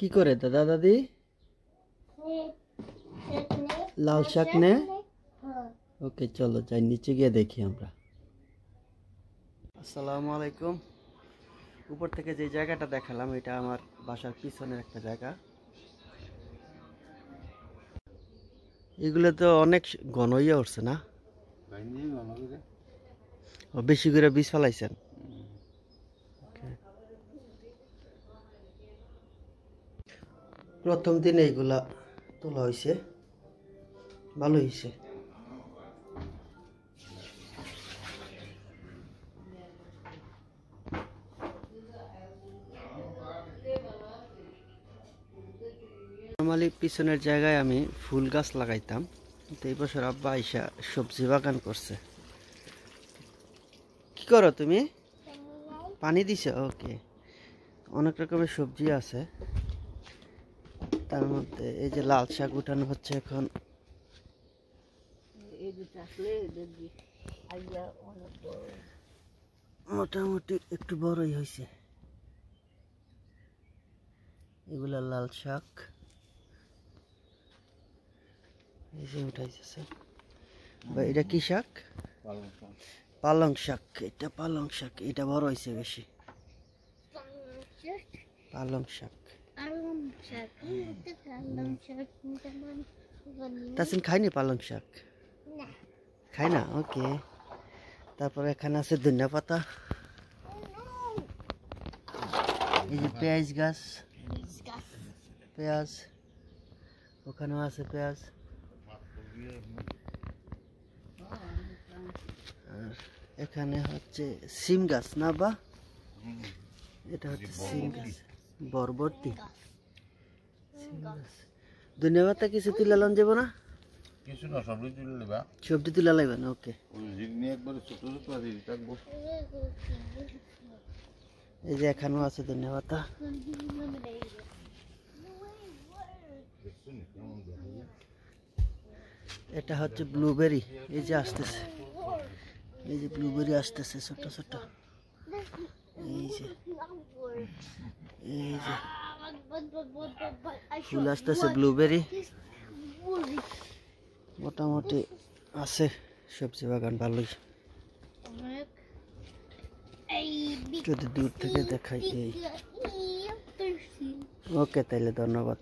কি করে দাদা দাদি? লাল শাক নে। ওকে চলো যাই নিচে গিয়ে দেখি আমরা। আসসালামু আলাইকুম। উপর থেকে যে জায়গাটা দেখালাম এটা আমার বাসার পিছনের একটা জায়গা। এগুলো তো অনেক ঘন হয়ে উঠছে না? বেশি করে বীজ ফেলাইছেন? প্রথম দিন এইগুলা তোলা হয়েছে, ভালো হয়েছে। নরমালি পিছনের জায়গায় আমি ফুল গাছ লাগাইতাম, কিন্তু এই বছর আব্বা আইসা সবজি বাগান করছে। কি করো তুমি? পানি দিছে? ওকে। অনেক রকমের সবজি আছে, তার মধ্যে এই যে লাল শাক উঠানো হচ্ছে এখন। মোটামুটি একটু বড়ই হয়েছে। এগুলা লাল শাক, এই যে উঠাইছে। এটা কি শাক? পালং শাক। এটা পালং শাক, এটা বড় হয়েছে বেশি। পালং শাক তাসিন খাইনি পালং শাক? খাই না? ওকে। তারপরে এখানে আছে ধনিয়া পাতা, এই যে পেঁয়াজ গাছ, পেঁয়াজ ওখানেও আছে পেঁয়াজ। আর এখানে হচ্ছে সিম গাছ না বা? এটা হচ্ছে সিম গাছ, বরবটি। ধনিয়া পাতা কিছু তুলে লন যাব না? কিছু না, সবজি তুলে নেবা। সবজি তুলে লাগবে না? ওকে। এই যে এখানেও আছে ধনিয়া পাতা। এটা হচ্ছে ব্লুবেরি, এই যে আসতেছে, এই যে ব্লুবেরি আসতেছে ছোট ছোট। এই যে ফুল আসতেছে ব্লুবেরি। মোটামুটি আছে সবজি বাগান ভালোই, যদি দূর থেকে দেখাই। এই ওকে, তাইলে ধন্যবাদ।